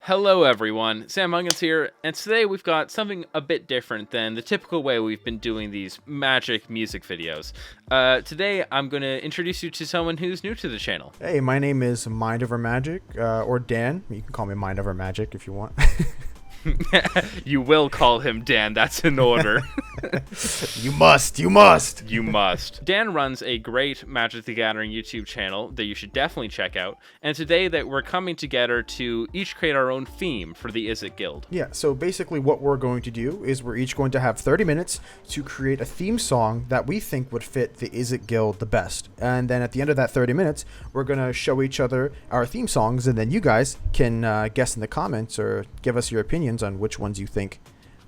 Hello everyone, Sam Huggins here, and today we've got something a bit different than the typical way we've been doing these Magic music videos. Today I'm going to introduce you to someone who's new to the channel. Hey, my name is Mind Over Magic, or Dan. You can call me Mind Over Magic if you want. You will call him Dan, that's in order. You must. You must. Dan runs a great Magic the Gathering YouTube channel that you should definitely check out. And today that we're coming together to each create our own theme for the Izzet Guild. Yeah, so basically what we're going to do is we're each going to have 30 minutes to create a theme song that we think would fit the Izzet Guild the best. And then at the end of that 30 minutes, we're going to show each other our theme songs, and then you guys can guess in the comments or give us your opinions on which ones you think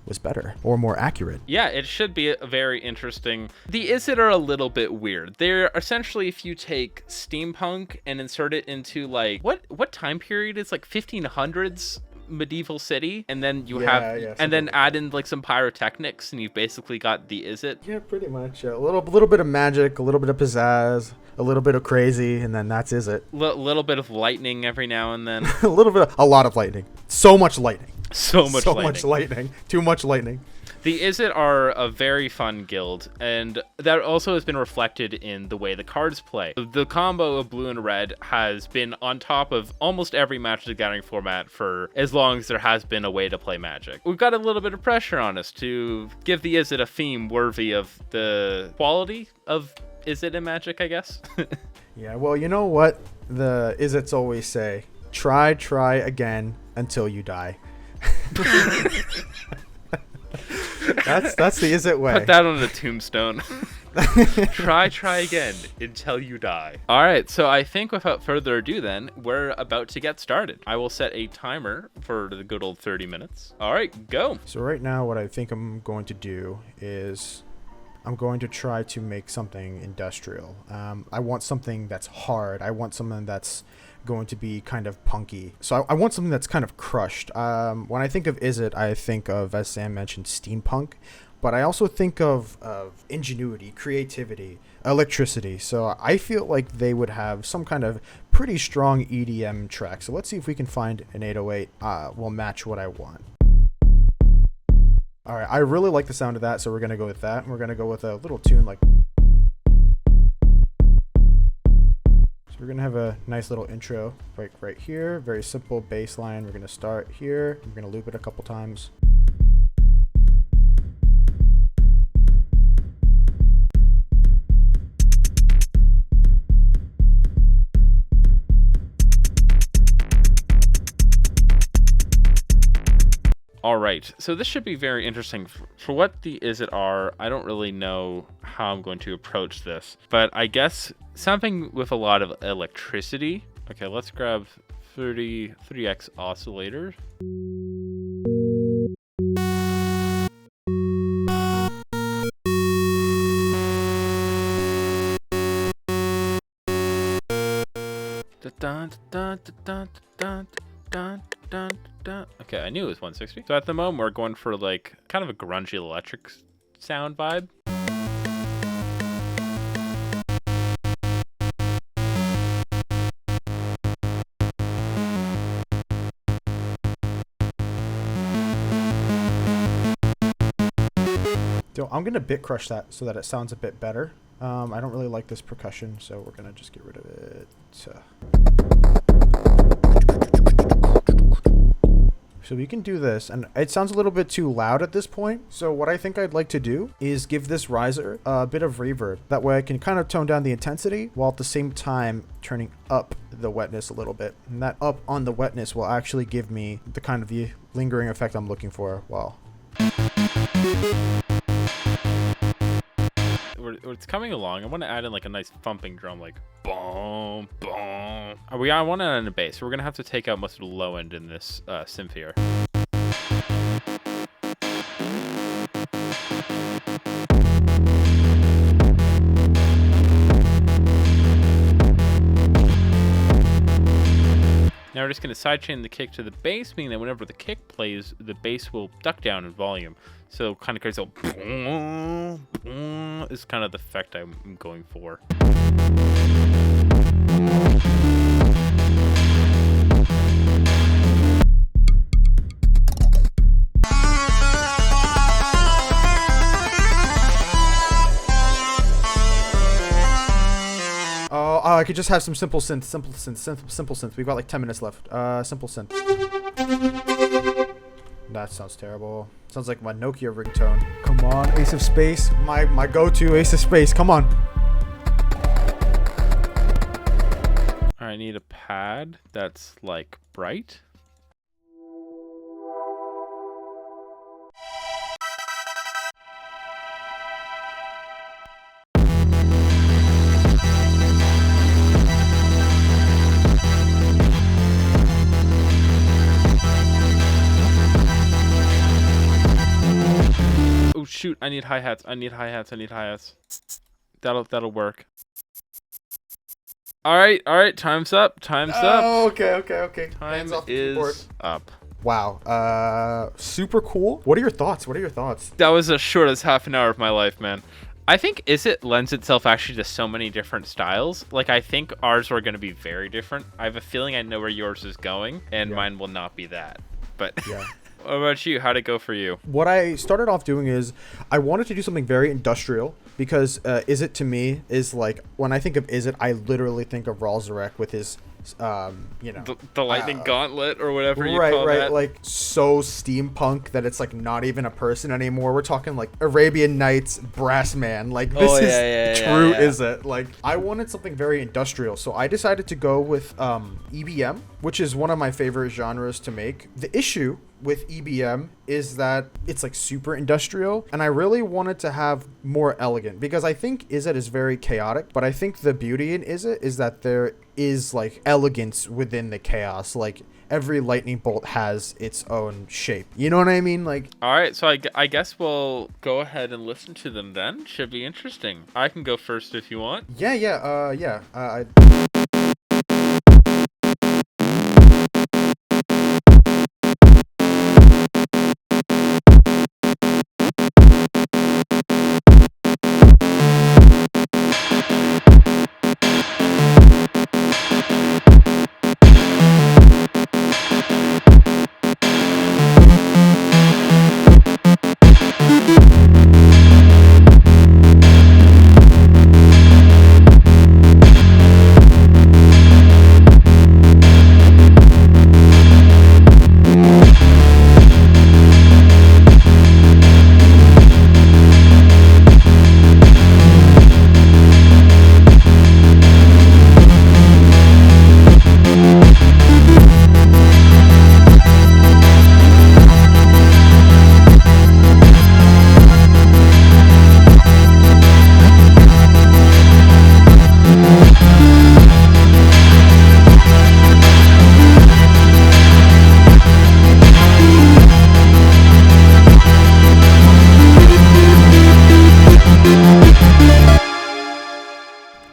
was better or more accurate. Yeah, it should be very interesting. The Izzet are a little bit weird. They're essentially, if you take steampunk and insert it into like what time period is like 1500s medieval city, and then you then add in like some pyrotechnics, and you've basically got the Izzet. Yeah, pretty much. A little bit of magic, a little bit of pizzazz, a little bit of crazy, and then that's Izzet. Little bit of lightning every now and then. A lot of lightning. So much lightning. So much lightning. Too much lightning. The Izzet are a very fun guild, and that also has been reflected in the way the cards play. The combo of blue and red has been on top of almost every Magic the Gathering format for as long as there has been a way to play Magic. We've got a little bit of pressure on us to give the Izzet a theme worthy of the quality of Izzet and Magic, I guess. Yeah, well, you know what the Izzets always say? Try again until you die. That's the Izzet way. Put that on the tombstone. Try again until you die. All right, so I think without further ado then, we're about to get started. I will set a timer for the good old 30 minutes. All right, go. So right now what I think I'm going to do is I'm going to try to make something industrial. I want something that's hard. I want something that's going to be kind of punky. So I want something that's kind of crushed. When I think of Izzet, I think of, as Sam mentioned, steampunk, but I also think of ingenuity, creativity, electricity. So I feel like they would have some kind of pretty strong EDM track. So let's see if we can find an 808 will match what I want. All right, I really like the sound of that, so we're going to go with that. We're going to go with a little tune like... We're going to have a nice little intro right here. Very simple bass line. We're going to start here. We're going to loop it a couple times. All right, so this should be very interesting. For what the Izzet are, I don't really know how I'm going to approach this, but I guess something with a lot of electricity. Okay, let's grab 3x oscillator. Okay, I knew it was 160. So at the moment, we're going for like kind of a grungy electric sound vibe. So I'm going to bit crush that so that it sounds a bit better. I don't really like this percussion, so we're going to just get rid of it. So we can do this, and it sounds a little bit too loud at this point. So what I think I'd like to do is give this riser a bit of reverb. That way I can kind of tone down the intensity while at the same time turning up the wetness a little bit. And that up on the wetness will actually give me the kind of the lingering effect I'm looking for. Wow. It's coming along. I want to add in like a nice thumping drum, like boom, boom. I want it on the bass. So we're gonna have to take out most of the low end in this synth here. Now we're just going to sidechain the kick to the bass, meaning that whenever the kick plays, the bass will duck down in volume. So kind of creates a boom, boom, is kind of the effect I'm going for. I could just have some simple synth. We've got like 10 minutes left. Simple synth. That sounds terrible. Sounds like my Nokia ringtone. Come on, Ace of Space. My go-to Ace of Space. Come on. I need a pad that's like bright. Oh shoot, I need hi-hats. I need hi-hats. That'll work. All right, time's up. Oh, okay. Time is up. Wow. Super cool. What are your thoughts? That was as short as half an hour of my life, man. I think Izzet lends itself actually to so many different styles. Like, I think ours are going to be very different. I have a feeling I know where yours is going, and mine will not be that. But yeah. What about you? How'd it go for you? What I started off doing is I wanted to do something very industrial because Izzet to me is like, when I think of Izzet, I literally think of Ralzarek with his, the lightning gauntlet or whatever you call that. that. Like so steampunk that it's like not even a person anymore. We're talking like Arabian Nights brass man. Like this is true Izzet. Like I wanted something very industrial, so I decided to go with EBM, which is one of my favorite genres to make. The issue with EBM is that it's like super industrial, and I really wanted to have more elegant because I think Izzet is very chaotic, but I think the beauty in Izzet is that there is like elegance within the chaos. Like every lightning bolt has its own shape. You know what I mean? Like, all right, so I guess we'll go ahead and listen to them then. Should be interesting. I can go first if you want.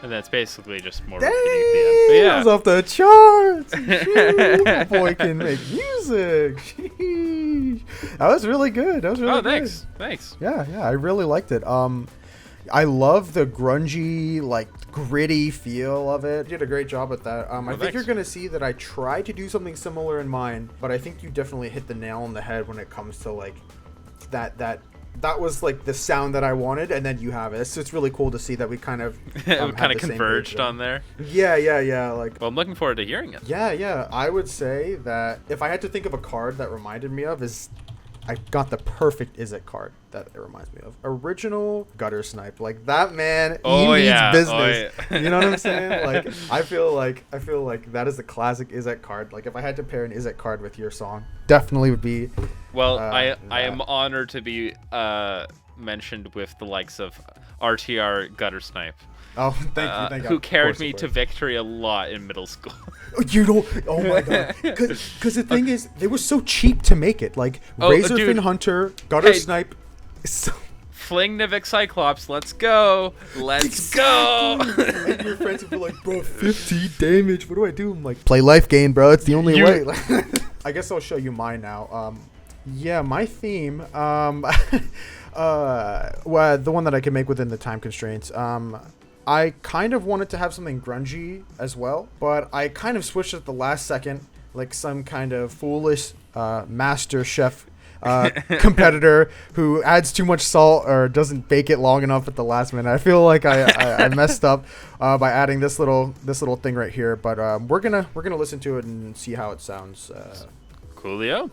And that's basically just more dang, repeating the end. But yeah. It was off the charts. Shoot, boy can make music. Sheesh. That was really good. Thanks. Yeah, I really liked it. I love the grungy, like gritty feel of it. You did a great job with that. I think you're gonna see that I tried to do something similar in mine, but I think you definitely hit the nail on the head when it comes to like that was like the sound that I wanted, and then you have it. So it's really cool to see that we kind of converged on there. Yeah. Like, well, I'm looking forward to hearing it. Yeah. I would say that if I had to think of a card that reminded me of, is I got the perfect Izzet card that it reminds me of. Original Gutter Snipe. Like that man, he means business. You know what I'm saying? Like I feel like that is the classic Izzet card. Like if I had to pair an Izzet card with your song, definitely would be. Well, I am honored to be mentioned with the likes of RTR Gutter Snipe. Oh, thank you. Who carried me to victory a lot in middle school. You don't. Oh my god. Because the thing is, they were so cheap to make it. Like Razorfin Hunter, Gutter Snipe. So... Fling Nivik Cyclops. Let's go. Go. And your friends would be like, bro, 50 damage. What do I do? I'm like, play life game, bro. It's the only way. I guess I'll show you mine now. Yeah, my theme. Well, the one that I can make within the time constraints. I kind of wanted to have something grungy as well, but I kind of switched at the last second, like some kind of foolish master chef competitor who adds too much salt or doesn't bake it long enough at the last minute. I feel like I messed up by adding this little thing right here, but we're gonna listen to it and see how it sounds. Coolio.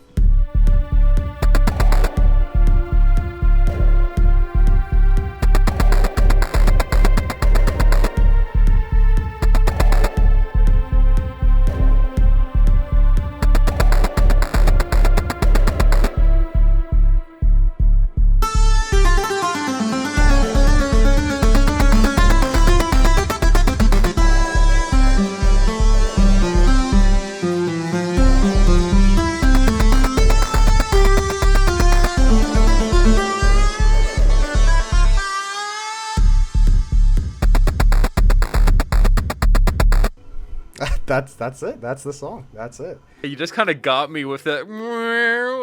That's it. That's the song. That's it. You just kind of got me with that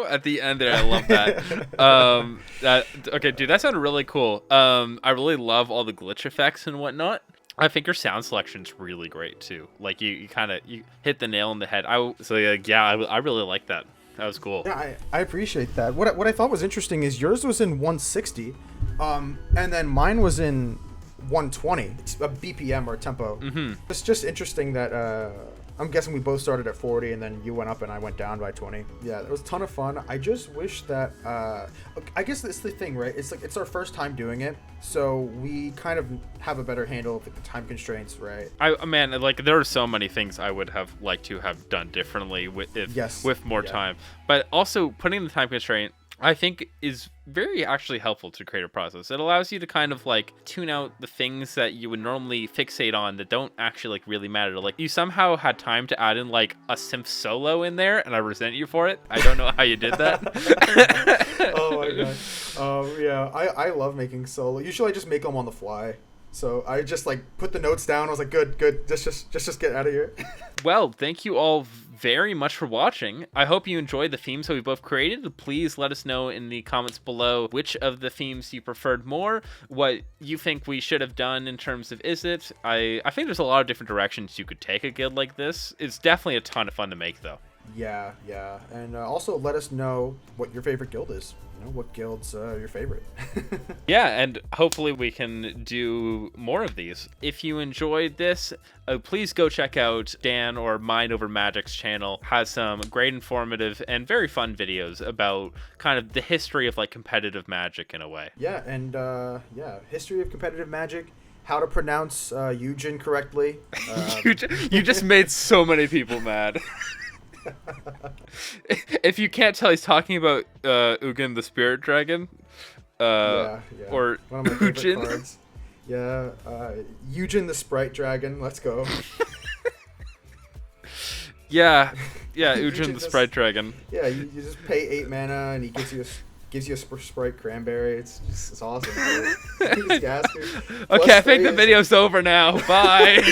at the end there. I love that. Okay, dude, that sounded really cool. I really love all the glitch effects and whatnot. I think your sound selection's really great too. Like you hit the nail on the head. I really like that. That was cool. Yeah, I appreciate that. What I thought was interesting is yours was in 160, and then mine was in 120. It's a BPM or tempo. Mm-hmm. It's just interesting that I'm guessing we both started at 40 and then you went up and I went down by 20. Yeah, it was a ton of fun. I just wish that I guess that's the thing, right? It's like it's our first time doing it, so we kind of have a better handle of the time constraints, right? Man, like there are so many things I would have liked to have done differently with more time. But also putting the time constraint, I think, is very actually helpful to the creative process. It allows you to kind of like tune out the things that you would normally fixate on that don't actually like really matter. Like you somehow had time to add in like a synth solo in there, and I resent you for it. I don't know how you did that. Oh my god. Yeah, I love making solo. Usually I just make them on the fly. So I just like put the notes down. I was like, good. Just get out of here. Well, thank you all very much for watching. I hope you enjoyed the themes that we both created. Please let us know in the comments below which of the themes you preferred more, what you think we should have done in terms of Izzet. I think there's a lot of different directions you could take a guild like this. It's definitely a ton of fun to make, though. Yeah. And also let us know what your favorite guild is. You know, what guild's your favorite. Yeah, and hopefully we can do more of these. If you enjoyed this, please go check out Dan or Mind Over Magic's channel. Has some great informative and very fun videos about kind of the history of like competitive Magic in a way. Yeah, and history of competitive Magic. How to pronounce Eugen correctly. You just made so many people mad. If you can't tell, he's talking about Ugin the Spirit Dragon. Yeah. Or one of my favorite cards. Yeah, Eugen the Sprite Dragon. Let's go. Yeah, Eugen the Sprite Dragon. Yeah, you just pay 8 mana and he gives you a Sprite Cranberry. It's awesome. Okay, I think the video's over now. Bye.